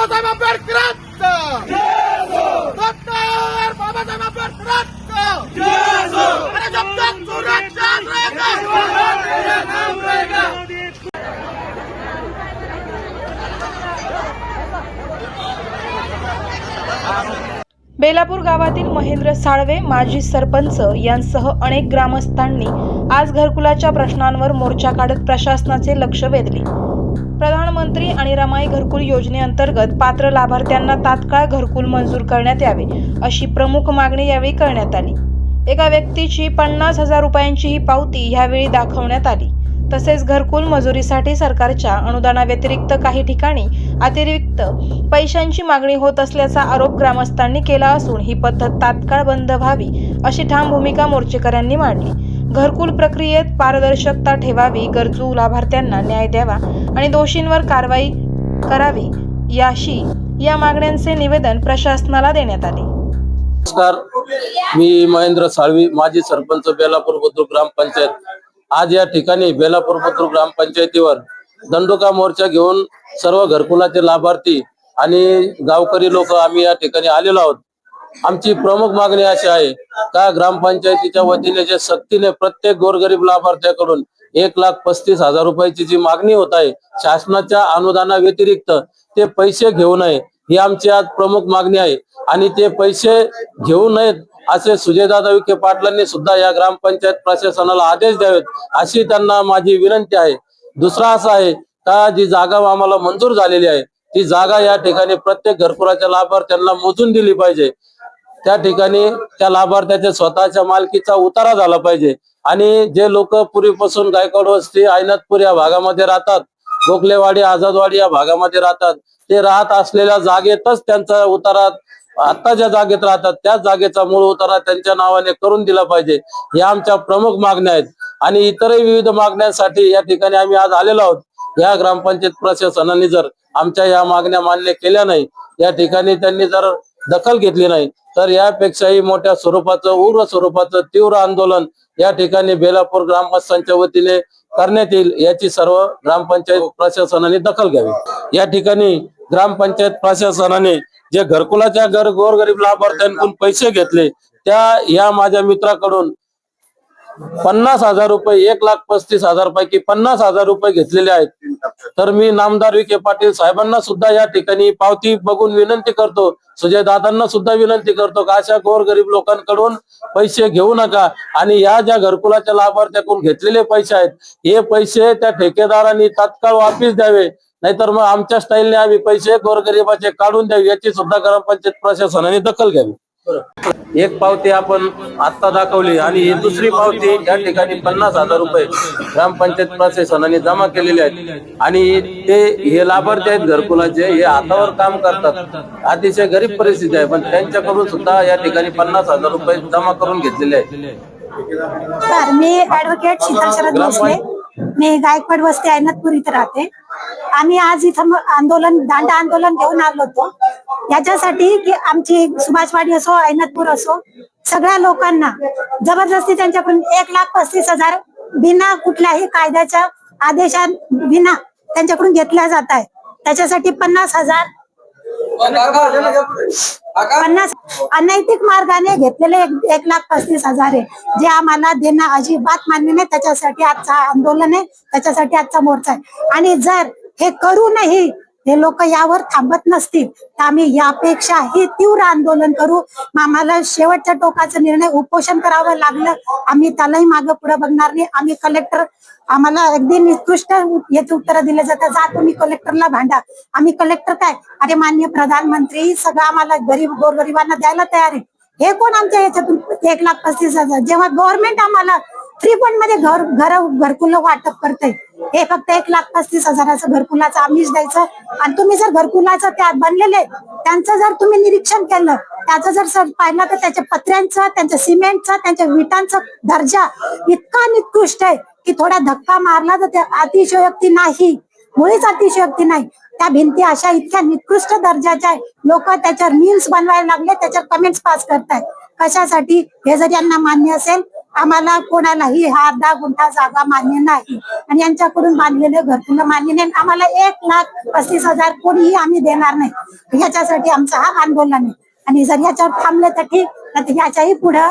बाबासाहेब आंबेडकरांचा डॉक्टर बाबासाहेब आंबेडकरांचा आणि जब तक सुरक्षा रहेगा बेलापूर गावातील महेंद्र साळवे माजी सरपंच यांसह अनेक ग्रामस्थांनी आज घरकुलाच्या प्रश्नांवर मोर्चा काढत प्रशासनाचे लक्ष वेधले। प्रधानमंत्री आणि रमाई घरकुल योजनेअंतर्गत पात्र लाभार्थ्यांना तात्काळ घरकुल मंजूर करण्यात यावे अशी प्रमुख मागणी यावेळी करण्यात आली। एका व्यक्तीची 50,000 रुपयांची ही पावती यावेळी दाखवण्यात आली। तसेच घरकुल मंजुरीसाठी सरकारच्या अनुदानाव्यतिरिक्त काही ठिकाणी अतिरिक्त पैशांची मागणी होत असल्याचा आरोप ग्रामस्थांनी केला असून ही पद्धत तात्काळ बंद व्हावी अशी ठाम भूमिका मोर्चेकऱ्यांनी मांडली। घरकुल प्रक्रियेत पारदर्शकता ठेवावी, गरजू लाभार्थ्यांना न्याय द्यावा आणि दोषींवर कारवाई करावी या मागण्यांचे निवेदन प्रशासनाला देण्यात आले। नमस्कार, मी महेंद्र साळवी माजी सरपंच बेलापूर बुद्रुक ग्रामपंचायत। आज या ठिकाणी बेलापूर बुद्रुक ग्रामपंचायतीवर दंडोका मोर्चा घेऊन सर्व घरकुलाचे लाभार्थी आणि गावकरी लोक आम्ही या ठिकाणी आलेलो आहोत। आमची प्रमुख मागणी अशी आहे का ग्रामपंचायतीच्या वतीने जे सक्तीने प्रत्येक गोरगरीब लाभार्थ्याकडून 1,35,000 रुपयाची जी मागणी होत आहे शासनाच्या अनुदाना व्यतिरिक्त ते पैसे घेऊ नये ही आमची आज प्रमुख मागणी आहे। आणि ते पैसे घेऊ नयेत असे सुजयदादा विखे पाटलांनी सुद्धा या ग्रामपंचायत प्रशासनाला आदेश द्यावेत अशी त्यांना माझी विनंती आहे। दुसरा असा आहे का जी जागा आम्हाला मंजूर झालेली आहे ती जागा या ठिकाणी प्रत्येक घरकुलाच्या लाभार्थ्यांना मोजून दिली पाहिजे। त्या ठिकाणी त्या लाभार्थ्याच्या स्वतःच्या मालकीचा उतारा झाला पाहिजे आणि जे लोक पूर्वीपासून गायकवाड वस्ती आयनातपूर या भागामध्ये राहतात, गोखलेवाडी आझादवाडी या भागामध्ये राहतात, ते राहत असलेल्या जागेतच त्यांचा उतारा आता ज्या जागेत राहतात त्याच जागेचा मूळ उतारा त्यांच्या नावाने करून दिला पाहिजे या आमच्या प्रमुख मागण्या आहेत। आणि इतरही विविध मागण्यांसाठी या ठिकाणी आम्ही आज आलेलो आहोत। या ग्रामपंचायत प्रशासनाने जर आमच्या या मागण्या मान्य केल्या नाही, या ठिकाणी त्यांनी जर दखल घेतली नाही तर यापेक्षाही मोठ्या स्वरूपाचं उग्र स्वरूपाचं तीव्र आंदोलन या ठिकाणी बेलापूर ग्रामस्थांच्या वतीने करण्यात येईल याची सर्व ग्रामपंचायत प्रशासनाने दखल घ्यावी। या ठिकाणी ग्रामपंचायत प्रशासनाने जे घरकुलाच्या गोरगरीब लाभार्थ्यांकडून पैसे घेतले त्या या माझ्या मित्राकडून 50,000 रुपये 1,35,000 पैकी 50,000 रुपये घेतलेले आहेत। तर मी नामदार विखे पाटील साहेबांना सुद्धा या ठिकाणी पावती बघून विनंती करतो, सुजयदादांना सुद्धा विनंती करतो का अशा गोरगरीब लोकांकडून पैसे घेऊ नका आणि या ज्या घरकुलाच्या लाभार्थ्याकडून घेतलेले पैसे आहेत हे पैसे त्या ठेकेदारांनी तात्काळ वापस द्यावे, नाहीतर मग आमच्या स्टाईलने आम्ही पैसे गोरगरिबाचे काढून द्यावे याची सुद्धा ग्रामपंचायत प्रशासनाने दखल घ्यावी। एक पावती आपण आता दाखवली आणि ही दुसरी पावती या ठिकाणी 50,000 रुपये ग्रामपंचायत प्रशासनाने जमा केलेले आहेत आणि ते हे लाभार्थी आहेत घरकुलाचे, हे हातावर काम करतात, अतिशय गरीब परिस्थिती आहे, पण त्यांच्याकडून सुद्धा या ठिकाणी 50,000 रुपये जमा करून घेतलेले आहेत। तर मी ऍडव्होकेट शीतल शरद भोसले, मी गायकवाड वस्ती आयनातपूर इथे राहते। आम्ही आज इथं दांडा आंदोलन घेऊन आलो होतो याच्यासाठी की आमची सुभाषवाडी असो आयनातपूर असो सगळ्या लोकांना जबरदस्ती त्यांच्याकडून 1,35,000 बिना कुठल्याही कायद्याच्या आदेशा बिना त्यांच्याकडून घेतल्या जात आहे। त्याच्यासाठी 50,000 अनैतिक मार्गाने घेतलेले 1,35,000 आहे जे आम्हाला देणं अजिबात मान्य नाही। त्याच्यासाठी आजचा आंदोलन आहे, त्याच्यासाठी आजचा मोर्चा आहे। आणि जर हे करूनही हे लोक यावर थांबत नसतील तर आम्ही यापेक्षाही तीव्र आंदोलन करू। आम्हाला शेवटच्या टोकाचा निर्णय उपोषण करावं लागलं आम्ही त्यालाही मागे पुढे बघणार नाही। आम्ही कलेक्टर आम्हाला अगदी निकृष्ट याची उत्तर दिले जातात, जा तुम्ही कलेक्टरला भांडा। आम्ही कलेक्टर काय, अरे माननीय प्रधानमंत्री सगळं आम्हाला गोरगरिबांना द्यायला तयार आहे। हे कोण आमच्या याच्यातून 1,35,000 जेव्हा गव्हर्नमेंट आम्हाला फ्री फंड मध्ये घरकुल वाटप करते, हे फक्त 1,35,000 घरकुलाचं आम्हीच द्यायचं। आणि तुम्ही जर घरकुलाचं त्या बनलेले त्यांचं जर तुम्ही निरीक्षण केलं, त्याचं जर पाहिलं तर त्याच्या पत्र्यांचं, त्यांच्या सिमेंटचा, त्यांच्या विटांचा दर्जा इतका निकृष्ट आहे की थोडा धक्का मारला तर ते अतिशयोक्ती नाही, मुळीच अतिशयोक्ती नाही। त्या भिंती अशा इतक्या निकृष्ट दर्जाच्या आहे, लोक त्याच्यावर मीम्स बनवायला लागले, त्याच्यावर कमेंट्स पास करतायत। कशासाठी? हे जर यांना मान्य असेल आम्हाला कोणालाही हा 10 गुंठा जागा मान्य नाही आणि यांच्याकडून बांधलेले घरकुल मान्य नाही. आम्हाला 1,35,000 कोणीही आम्ही देणार नाही. याच्यासाठी आमचा हा आंदोलन आहे आणि जर याच्यावर थांबलं तर ठीक, तर याच्याही पुढे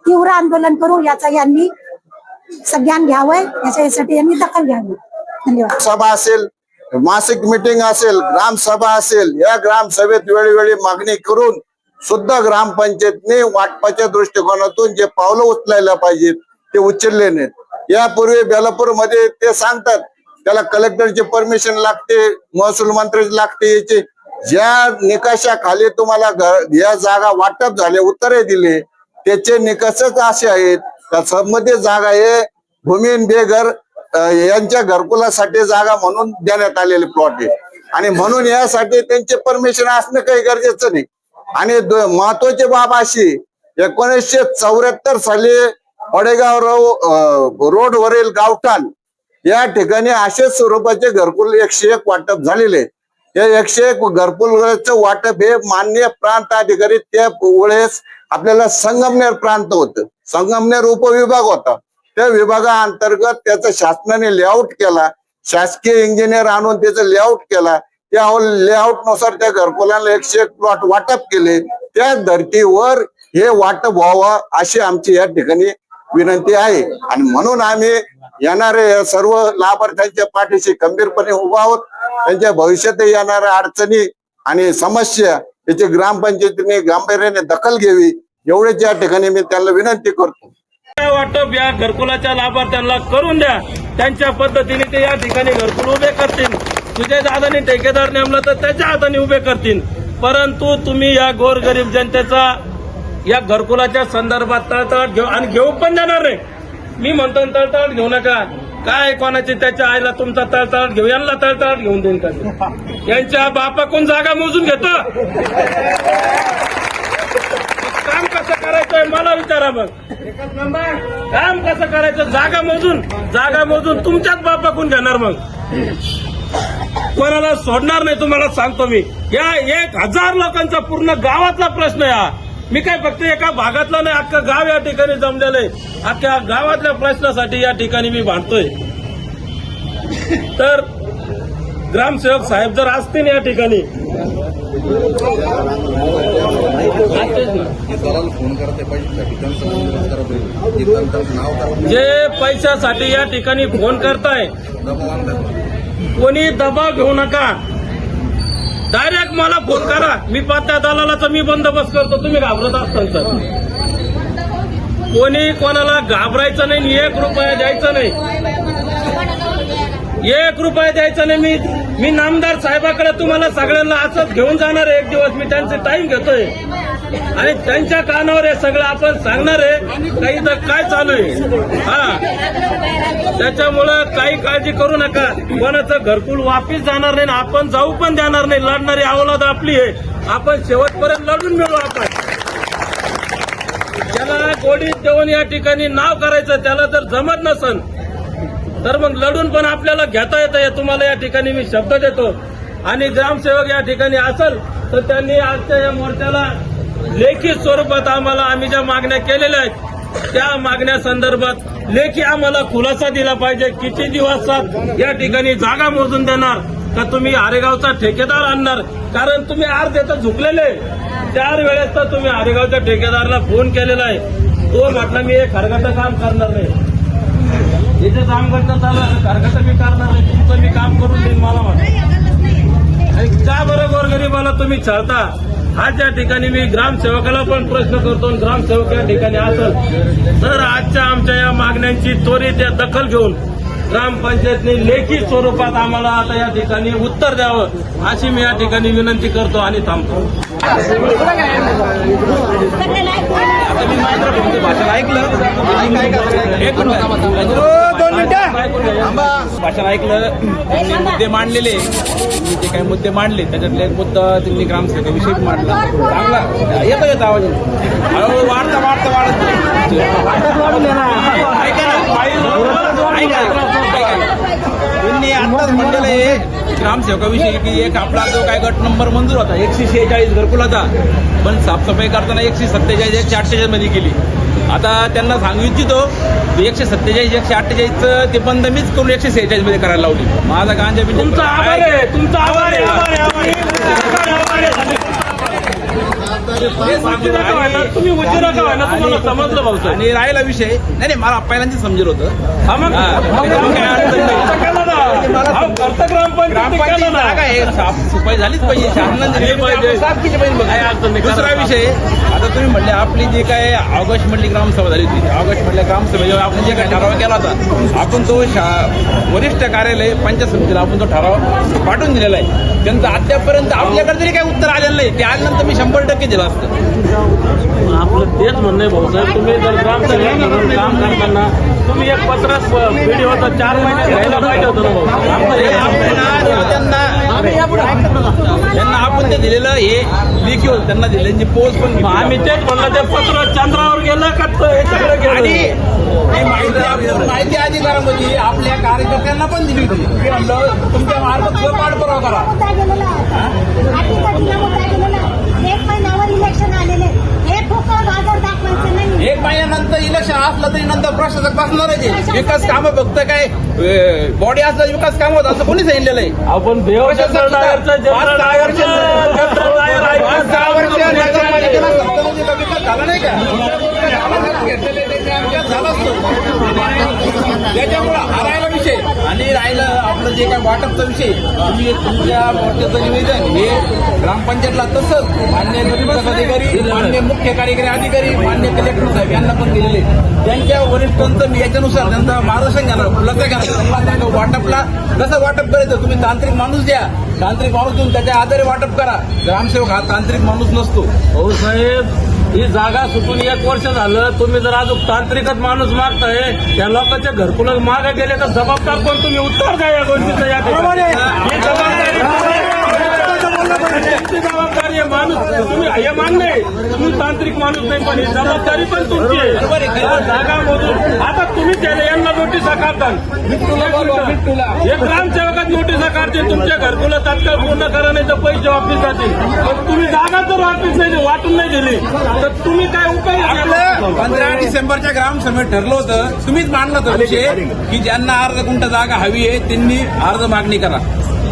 तीव्र आंदोलन करू. याचा यांनी सगळ्यांनी घ्यावं, याच्यासाठी यांनी दखल घ्यावी. धन्यवाद. सभा असेल, मासिक मीटिंग असेल, ग्रामसभा असेल, या ग्रामसभेत वेळोवेळी मागणी करून सुद्धा ग्रामपंचायतने वाटपाच्या दृष्टिकोनातून जे पावलं उचलायला पाहिजेत ते उचलले नाहीत. यापूर्वी बेलापूर मध्ये ते सांगतात त्याला कलेक्टरची परमिशन लागते, महसूल मंत्र्याची लागते. याची ज्या निकषाखाली तुम्हाला या जागा वाटप झाले, उत्तरे दिले, त्याचे निकषच असे आहेत का सबमध्ये जागा हे भूमिहीन बेघर यांच्या घरकुलासाठी जागा म्हणून देण्यात आलेले प्लॉट आहे आणि म्हणून यासाठी त्यांचे परमिशन असणं काही गरजेचं नाही. आणि महत्वाची बाब अशी 1974 साली वडेगाव रोड वरील गावठाण या ठिकाणी अशाच स्वरूपाचे घरकुल 101 वाटप झालेले. या 101 घरकुलाचं वाटप हे माननीय प्रांत अधिकारी त्या वेळेस आपल्याला संगमनेर प्रांत होतं, संगमनेर उपविभाग होता. त्या विभागाअंतर्गत त्याचा शासनाने लेआउट केला, शासकीय इंजिनियर आणून त्याचं लेआउट केला. त्या लेआउट नुसार त्या घरकुलांना 101 प्लॉट वाटप केले. त्या धर्तीवर हे वाटप व्हावं अशी आमची या ठिकाणी विनंती आहे आणि म्हणून आम्ही येणारे सर्व लाभार्थ्यांच्या पाठीशी खंबीरपणे उभा आहोत. त्यांच्या भविष्यात येणाऱ्या अडचणी आणि समस्या याची ग्रामपंचायतीने गांभीर्याने दखल घ्यावी, एवढेच या ठिकाणी मी त्यांना विनंती करतो. वाटप या घरकुलाच्या लाभार्थ्यांना करून द्या. त्यांच्या पद्धतीने ते या ठिकाणी घरकुल उभे करतील. तुझ्या दादाने ठेकेदार नेमला तर त्याच्या हाताने उभे करतील. परंतु तुम्ही या गोरगरीब जनतेचा या घरकुलाच्या संदर्भात तळतळ घेऊ आणि घेऊ पण देणार नाही. मी म्हणतो तळतळ घेऊ नका. काय कोणाची त्याच्या आईला तुमचा तळतळ घेऊ, यांना तळतळ घेऊन देईन का? यांच्या बापाकडून जागा मोजून घेतो. काम कसं करायचंय मला विचारा. मग काम कसं करायचं? जागा मोजून तुमच्याच बापाकडून घेणार. मग कोणाला सोडणार नाही, तुम्हाला सांगतो मी. या 1000 लोकांचा पूर्ण गावातला प्रश्न आहे. मी काय फक्त एका भागातला नाही, अख्खं गाव या ठिकाणी जमलेलं आहे. अख्ख्या गावातल्या प्रश्नासाठी या ठिकाणी मी भांडतोय. तर ग्रामसेवक साहेब जर असतील या ठिकाणी, जे पैशासाठी या ठिकाणी फोन करताय, कोणी दबाव घेऊ नका. डायरेक्ट मला फोन करा. मी त्या दलालाचा मी बंदोबस्त करतो. तुम्ही घाबरत असताल तर कोणी कोणाला घाबरायचं नाही. 1 रुपया द्यायचा नाही. 1 रुपया द्यायचा नाही. मी नामदार साहेबाकडे तुम्हाला सगळ्यांना असंच घेऊन जाणार आहे. एक दिवस मी त्यांचे टाइम घेतोय आणि त्यांच्या कानावर हे सगळं आपण सांगणार आहे काही तर काय चालू आहे. त्याच्यामुळं काही काळजी करू नका. कोणाचं घरकुल वापिस जाणार नाही, आपण जाऊ पण देणार नाही. लढणारी अवलाद आपली आहे. आपण शेवटपर्यंत लढून मिळू. आपण ज्याला गोडीत देऊन या ठिकाणी नाव करायचं, त्याला जर जमत नसन तर मग लढून पण आपल्याला घेता येतं. तुम्हाला या ठिकाणी मी शब्द देतो. आणि ग्रामसेवक या ठिकाणी असेल तर त्यांनी आजच्या या मोर्चाला लेखी स्वरूपात आम्ही ज्या मागण्या केलेल्या आहेत त्या मागण्या संदर्भात लेखी आम्हाला खुलासा दिला पाहिजे. किती दिवसात या ठिकाणी जागा मोजून देणार का तुम्ही आरेगावचा ठेकेदार आणणार? कारण तुम्ही अर्धे तर झुकलेले. 4 वेळेस तर तुम्ही आरेगावच्या ठेकेदाराला फोन केलेला आहे. तो म्हटला मी हे खरगटं काम करणार नाही. इथे काम करता चालू खरगटं मी करणार नाही. तुमचं मी काम करून देईन मला वाटतं. का बरं गोरगरीबाला तुम्ही छळता? आज या ठिकाणी मी ग्रामसेवकाला पण प्रश्न करतो. ग्रामसेवक या ठिकाणी असेल तर आजच्या आमच्या या मागण्यांची त्वरित दखल घेऊन ग्रामपंचायतने लेखी स्वरूपात आम्हाला आता या ठिकाणी उत्तर द्यावं अशी मी या ठिकाणी विनंती करतो आणि थांबतो. भाषण ऐकलं, भाषण ऐकलं. त्यांनी मुद्दे मांडलेले, मी जे काही मुद्दे मांडले त्याच्यातले एक मुद्दा त्यांनी ग्रामसेवकाविषयी मांडला. चांगला येतो आवाज. हळूहळू वाढता ऐका ना, त्यांनी आताच म्हणलेलं आहे ग्रामसेवकाविषयी की एक आपला जो काय गट नंबर मंजूर होता 146 घरकुलाचा, पण साफसफाई करताना 147 148 मध्ये केली. आता त्यांना सांगू इच्छितो 147 148 ते बंद मीच करून 146 मध्ये करायला लावली. माझा गांजा तुमचा आभार आहे, तुमचा आभार आहे, आभार आहे. तुम्ही उशिरा का व्हायला तुम्हाला समजलं भाऊ. आणि राहिला विषय नाही मला पहिल्यांदा समजेल होतं. साफसफाई झालीच पाहिजे, साफ केली पाहिजे. दुसरा विषय आता तुम्ही म्हणले आपली जी काय ऑगस्ट मधली ग्रामसभा झाली होती, ऑगस्ट मधल्या ग्रामसभेवर आपण जे काय ठराव केला होता, आपण तो वरिष्ठ कार्यालय पंचायत समितीला आपण तो ठराव पाठवून दिलेला आहे. त्यांचं अद्यापर्यंत आपल्याकडे जरी काही उत्तर आलेलं नाही, ते आल्यानंतर मी 100% दिलं असतं. आपलं तेच म्हणणं आहे भाऊसाहेब, तुम्ही जर ग्रामसेवक म्हणून काम करताना तुम्ही एक पत्र व्हिडिओचा 4 महिने घ्यायला पाहिजे होतं ना भाऊ. त्यांना आपण ते दिलेलं हे लेखी होतं, त्यांना दिलेली पोस्ट पण आम्ही तेच म्हणलं, ते पत्र चंद्रावर गेलं का याच्याकडे गेलं. आणि ही माहिती अधिकारामध्ये आपल्या कार्यकर्त्यांना पण दिली होती की म्हणलं तुमच्या मार्फत पाठपुरावा करा. एक महिन्यावर इलेक्शन आलेले, हे फुकट बाजार दाखवायचं नाही. 1 महिन्यानंतर इलेक्शन असलं तरी नंतर प्रशासक बसणारच आहे. विकास कामं फक्त काय बॉडी असलं विकास काम होत असं कोणी सांगितलेलं आहे. आपण विकास झाला नाही का त्याच्यामुळे हरायला विषय. आणि राहिलं आपलं जे काय वाटपचा विषय, तुम्ही तुमच्या मोर्चाचं निवेदन हे ग्रामपंचायतला तसंच मान्य विकास अधिकारी, मान्य मुख्य कार्यकारी अधिकारी, मान्य कलेक्टर साहेब यांना पण दिलेले. त्यांच्या वरिष्ठांचं मी याच्यानुसार त्यांचा मार्गदर्शन घेणार, खुलासा घेणार. वाटपला कसं वाटप करायचं, तुम्ही तांत्रिक माणूस द्या, तांत्रिक माणूस देऊन त्याच्या आधारे वाटप करा. ग्रामसेवक हा तांत्रिक माणूस नसतो. हो साहेब, ही जागा सुटून 1 वर्ष झालं, तुम्ही जर अजून तांत्रिकच माणूस मागताय, त्या लोकांच्या घरकुला मागे गेले तर जबाबदार कोण, तुम्ही उत्तर द्या या गोष्टीचं. या जबाबदारी आहे माणूस, तुम्ही हे मान्य आहे, तुम्ही तांत्रिक माणूस नाही, पण ही जबाबदारी पण तुमची आहे. जागा मोजून आता तुम्ही त्याला यांना नोटिसा काढताल, एक ग्रामसेवकात नोटिसा काढते, तुमच्या घरकुला तात्काळ पूर्ण करा नाही तर पैसे वापस जातील. पण तुम्ही जागा जर वापस नाही वाटून नाही दिली तर तुम्ही काय उपाय. 15 डिसेंबरच्या ग्रामसभेत ठरलं होतं, तुम्हीच मांडलं होतं विषय की ज्यांना अर्ध गुंठ जागा हवी आहे त्यांनी अर्ज मागणी करा.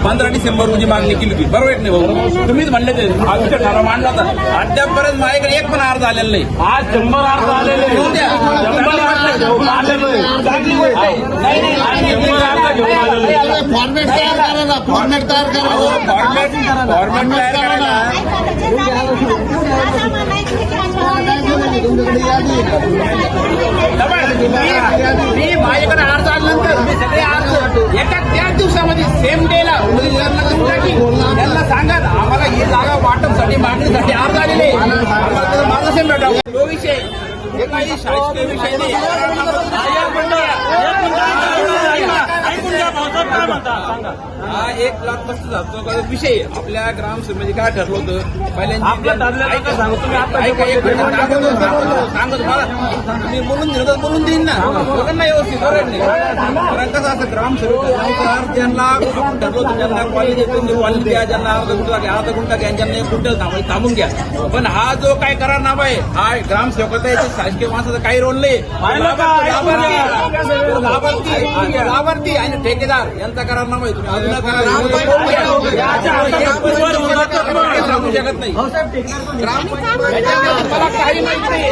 15 डिसेंबर रोजी मागणी केली होती, बरोबर नाही भाऊ? तुम्हीच म्हणले ते आजच्या ठराव मांडला होता. अद्यापर्यंत माझ्याकडे एक पण अर्ज आलेला नाही. आज 100 अर्ज आलेले, 100 अर्ज घेऊन आलेले, फॉर्मेट तयार करायला, फॉर्मेट तयार करायला, फॉर्मेट तयार करायला मी माझ्याकडे अर्ज आल्यानंतर मी सगळे अर्ज एका त्याच दिवसामध्ये सेम डेला त्यांना सांगा आम्हाला ही जागा वाटपसाठी मागणीसाठी अर्ज आलेले, आम्हाला माझा सेम भेटावं. तो विषय हे काही शासकीय विषय नाही. हा 1,35,000 विषय आपल्या ग्रामसभेमध्ये काय ठरलं होतं पहिल्यांदा सांगत मला मी बोलून दिलं तर बोलून देईन ना, बोलून नाही व्यवस्थित बरोबर नाही. कारण कसं असं ग्रामसभेनुसार ज्यांना ठरलं होतं ज्यांना कॉलेज कॉलेज द्या, ज्यांना अर्धा गुंठा घ्या, ज्यांना 1 गुंठा थांबून घ्या. पण हा जो काय करार नाम आहे हा ग्रामसेवकाचा याच्या शासकीय माणसाचा काही रोल नाही. लाभार्थी आणि ठेकेदार यांचा करार नाम आहे. तुम्ही अजून सांगू शकत नाही. मला काही माहिती नाही.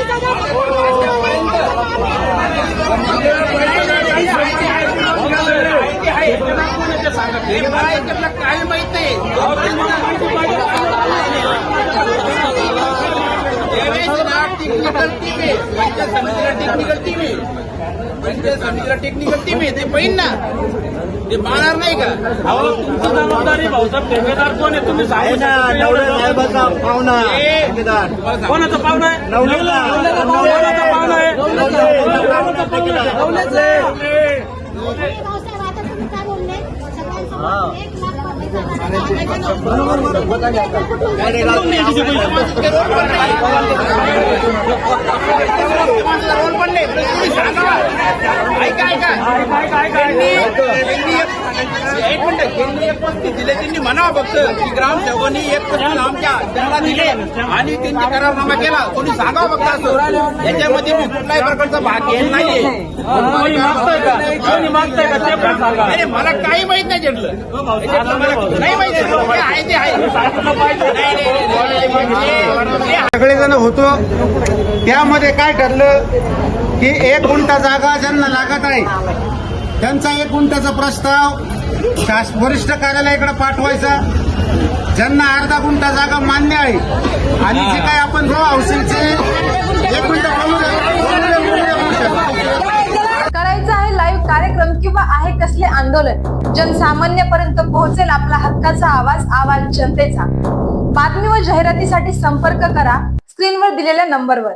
काही माहित नाही. पंचायत समितीला टेक्निकल टीम आहे, ते पाहिजे ना, ते पाहणार नाही का? तुमची जबाबदारी भाऊसाहेब, ठेकेदार कोण आहे तुम्ही सांगू शकता. कोणाचा पाहुणा आहे? कोणाचा पाहुणा आहे? आता तुम्ही काय बोलले, सगळ्यांसमोर 1,35,000 दिले त्यांनी म्हणावं फक्त की ग्रामसेवकांनी 1% आमच्या त्यांना दिले आणि त्यांनी करारनामा केला. कोणी सांगावं फक्त असं. याच्यामध्ये मी कुठल्याही प्रकारचा भाग घेत नाहीये. नाही, मला काही माहित नाही त्यातलं. नाही माहिती आहे ते आहे. सगळेजण होतो. त्यामध्ये काय ठरलं की 1 गुंठा जागा ज्यांना लागत आहे त्यांचा 1 गुंठ्याचा प्रस्ताव वरिष्ठ कार्यालयाकडे पाठवायचा. ज्यांना अर्धा गुंठा जागा मान्य आहे आणि जे काय आपण रो हाऊसिंगचे 1 गुंठा करायचं आहे लाईव्ह कार्यक्रम किंवा आहे कसले आंदोलन, जनसामान्यपर्यंत पोहोचेल आपला हक्काचा आवाज जनतेचा. बातमी व जाहिरातीसाठी संपर्क करा स्क्रीनवर दिलेल्या नंबरवर.